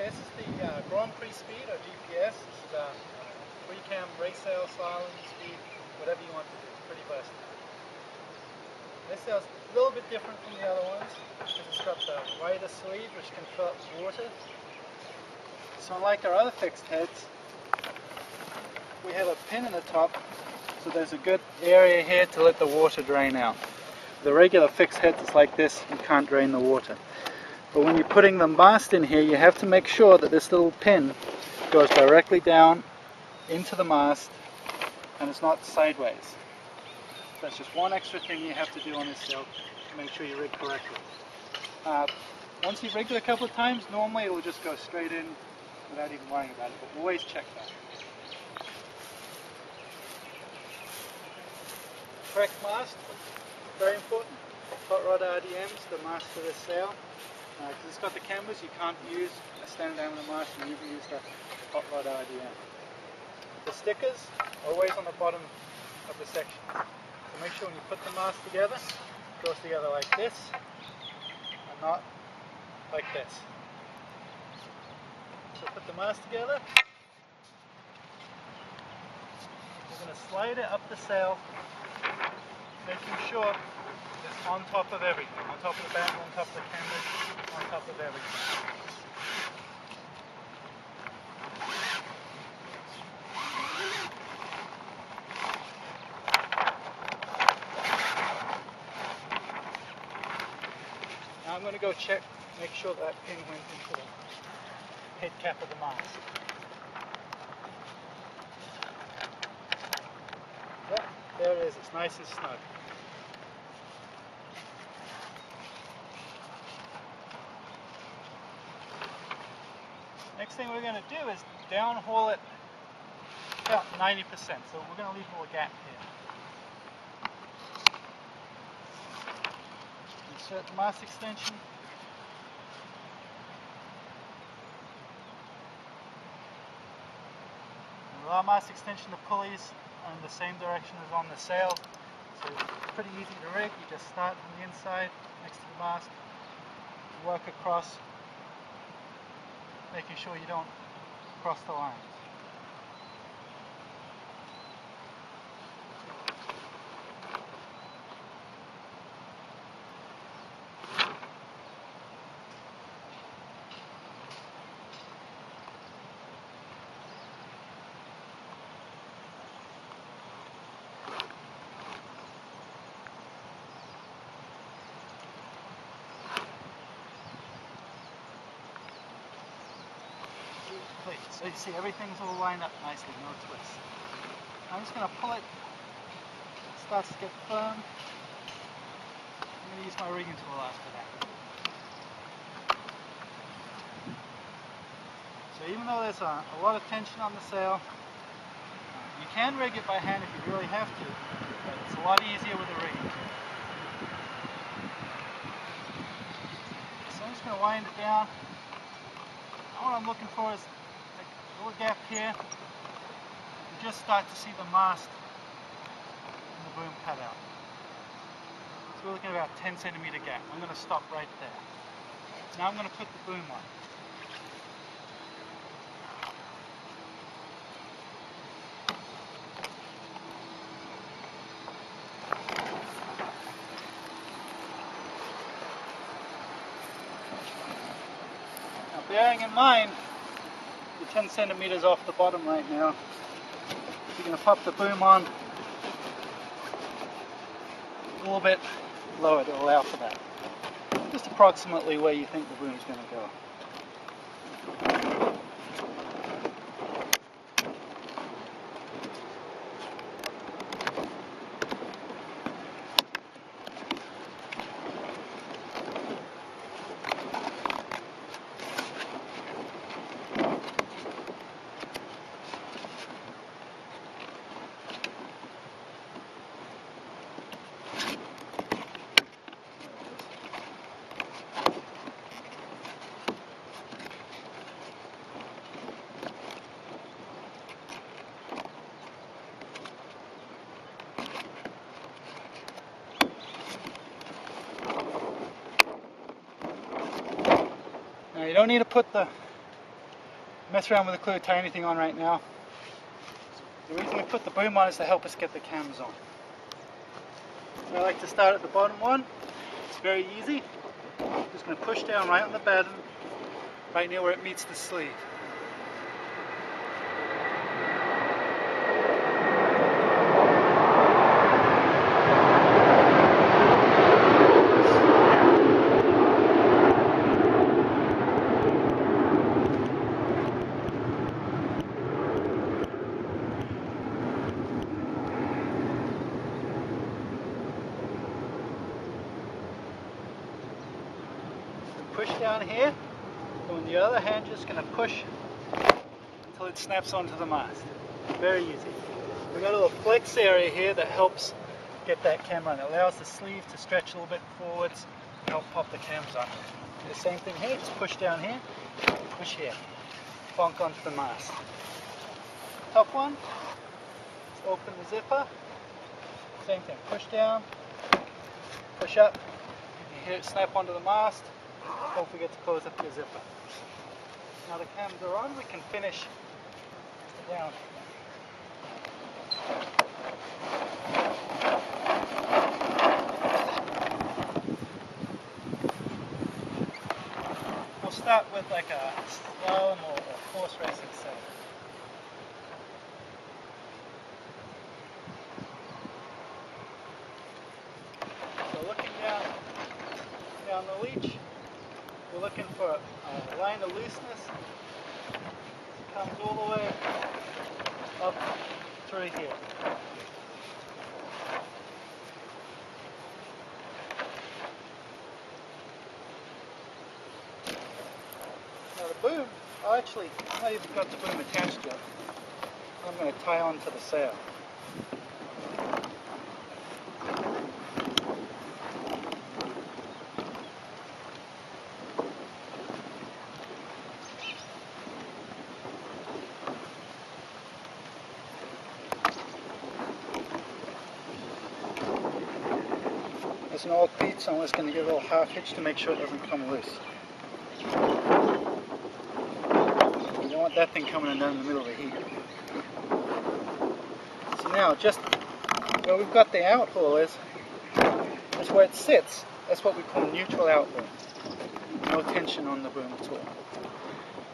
this is the Grand Prix speed, or GPS. This is free cam race sail, slalom speed, whatever you want to do. Pretty versatile. This sail's a little bit different from the other ones because it's got the wider sleeve which can fill up with water. So unlike our other fixed heads, we have a pin in the top, so there's a good area here to let the water drain out. The regular fixed heads is like this, you can't drain the water. But when you're putting the mast in here, you have to make sure that this little pin goes directly down into the mast and it's not sideways. That's just one extra thing you have to do on this sail to make sure you rig correctly. Once you've rigged it a couple of times, normally it will just go straight in without even worrying about it, but always check that. Correct mast, very important. Hot rod RDMs, the mast for this sail. Because it's got the canvas, you can't use a standard diameter mast, and you can use the hot rod RDM. The stickers are always on the bottom of the section. So make sure when you put the mast together, it goes together like this, and not like this. So put the mast together. We're going to slide it up the sail, making sure it's on top of everything, on top of the back, on top of the canvas, on top of everything. Now I'm going to go check, make sure that pin went into the head cap of the mast. Yep, there it is, it's nice and snug. Next thing we're going to do is downhaul it about 90%, so we're going to leave a little gap here. Insert the mast extension. And with our mast extension, the pulleys are in the same direction as on the sail, so it's pretty easy to rig. You just start from the inside next to the mast, work across, making sure you don't cross the lines. So you see everything's all lined up nicely, no twists. I'm just going to pull it, it starts to get firm. I'm going to use my rigging tool after that. So even though there's a lot of tension on the sail, you can rig it by hand if you really have to, but it's a lot easier with a rigging tool. So I'm just going to wind it down. Now what I'm looking for is a little gap here. You just start to see the mast and the boom cut out. So we're looking at about 10 centimeter gap. I'm going to stop right there. Now I'm going to put the boom on. Now bearing in mind 10 centimeters off the bottom right now. You're going to pop the boom on a little bit lower to allow for that. Just approximately where you think the boom is going to go. Now you don't need to put the mess around with the clue, tie anything on right now. The reason we put the boom on is to help us get the cams on. So I like to start at the bottom one. It's very easy. I'm just going to push down right on the bottom, right near where it meets the sleeve. Push down here, and with the other hand just going to push until it snaps onto the mast. Very easy. We've got a little flex area here that helps get that camera on. It allows the sleeve to stretch a little bit forwards and help pop the cams on. Do the same thing here, just push down here, push here, bonk onto the mast. Top one, just open the zipper, same thing, push down, push up, you can hear it snap onto the mast. Don't forget to close up your zipper. Now the cams are on, we can finish down. We'll start with like a slalom or horse racing set. So looking down the leech, we're looking for a line of looseness. Comes all the way up through here. Now the boom, I not even got the boom attached yet. I'm going to tie onto the sail. There's an old bead, so I'm just going to give it a little half hitch to make sure it doesn't come loose. You don't want that thing coming down in the middle of the heat. So now, just where we've got the out haul is where it sits. That's what we call neutral out haul. No tension on the boom at all.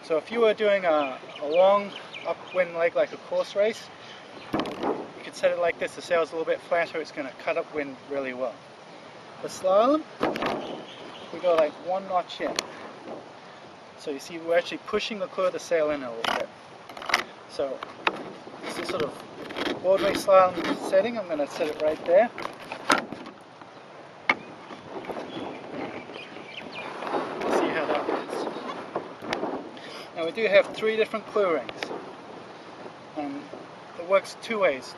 So if you were doing a long upwind leg like a course race, you could set it like this. The sail's a little bit flatter, it's going to cut upwind really well. For slalom, we go like one notch in. So you see we're actually pushing the clue of the sail in a little bit. So this is sort of ordinary slalom setting. I'm going to set it right there. We'll see how that works. Now we do have 3 different clue rings. And it works 2 ways.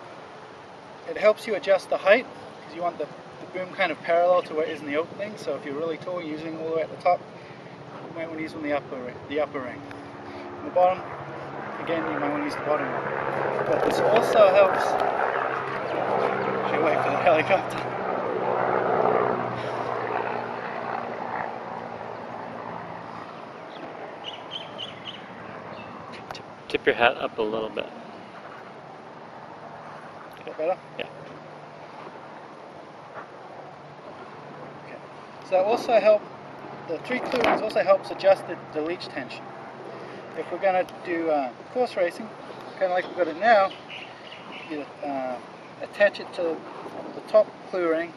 It helps you adjust the height, because you want the boom kind of parallel to where it is in the opening. So if you're really tall, using all the way at the top, you might want to use on the upper ring. On the bottom, again, you might want to use the bottom one. But this also helps. Should wait for the helicopter. Tip your hat up a little bit. Is that better? Yeah. So that also the 3 clue rings also helps adjust the leech tension. If we're going to do course racing, kind of like we've got it now, you attach it to the top clue ring,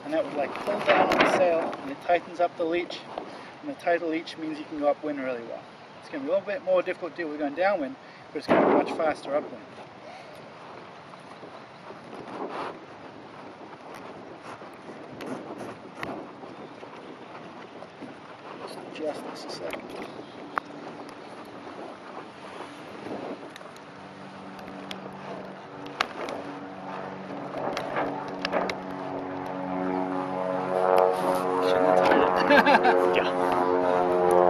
and that would like pull down on the sail, and it tightens up the leech, and the tighter leech means you can go upwind really well. It's going to be a little bit more difficult to do if we're going downwind, but it's going to be much faster upwind. Just this a second. Shouldn't have tied it. Yeah.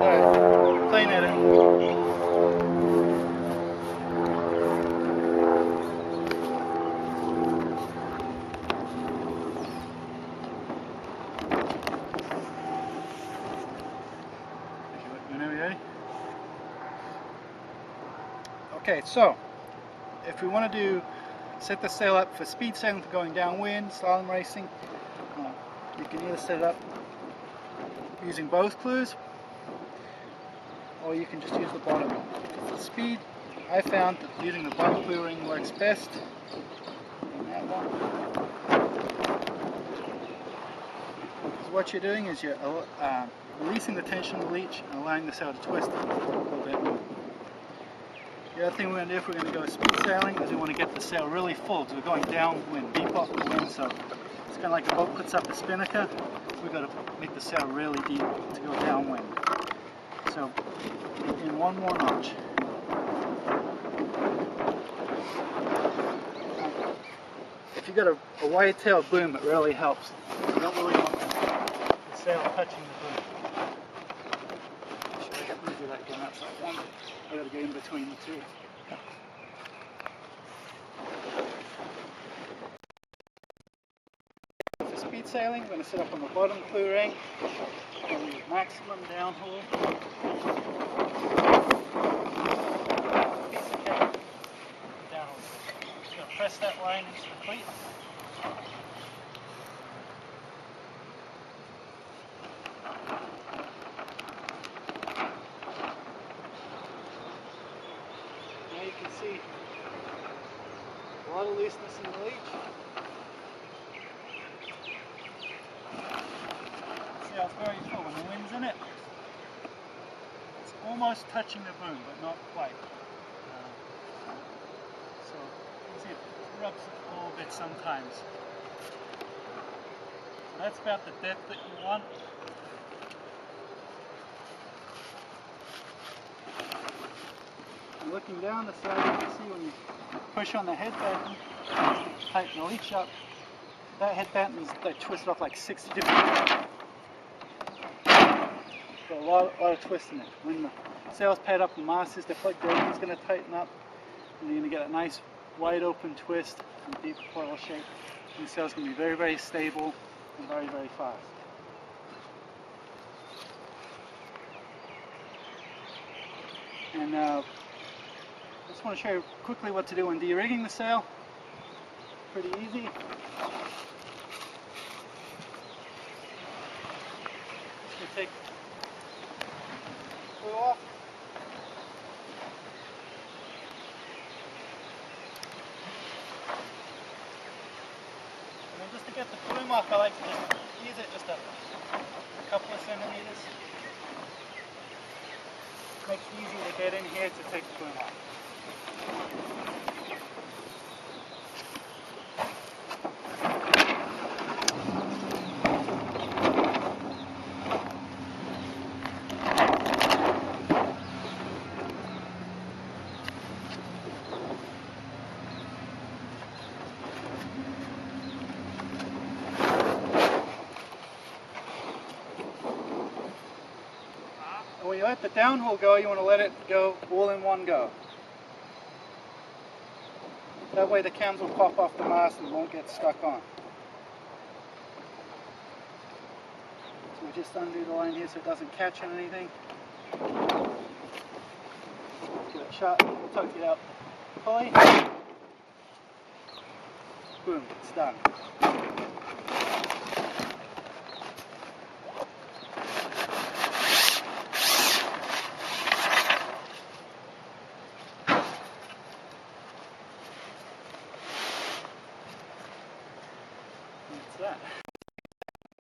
Alright, plane it in. Whenever you're ready. Okay, so if we want to set the sail up for speed sailing for going downwind, slalom racing, you can either set it up using both clues, or you can just use the bottom. For speed, I found that using the bottom clue ring works best. And that one. Because what you're doing is you're releasing the tension of the leech and allowing the sail to twist a little bit more. The other thing we're going to do if we're going to go speed sailing is we want to get the sail really full, because we're going downwind, deep off the wind, so it's kind of like the boat puts up a spinnaker. We've got to make the sail really deep to go downwind. So in one more notch. If you've got a wide tail boom, it really helps. You don't really want the sail touching the boom. Should I get rid of that again? That's not one. I've got to get in between the two. For speed sailing, we're going to set up on the bottom clue ring. And use maximum downhaul. Piece of cake. Downhaul. Just going to press that line into the cleat. Now you can see a lot of looseness in the leech. See how it's very full when the wind's in it. It's almost touching the boom, but not quite. So you can see it rubs a little bit sometimes. So that's about the depth that you want. And looking down the side, you can see when you push on the head batten, tighten the leech up. That head batten is twisted off like 60 different ways. Got a lot of twist in it. When the sail's paid up, the mast is deflected, everything's going to tighten up, and you're going to get a nice wide open twist and deep coil shape. And the sail's going to be very, very stable and very, very fast. And I just want to show you quickly what to do when de-rigging the sail. Pretty easy. Just going to take the glue off. And then just to get the plume off, I like to just ease it just a couple of centimeters. Makes it easy to get in here to take the plume off. And when you let the downhaul go, you want to let it go all in one go. That way the cams will pop off the mast and won't get stuck on. So we just undo the line here so it doesn't catch on anything. Give it a shot, we'll tuck it out. Pulley. Boom, it's done. That's that.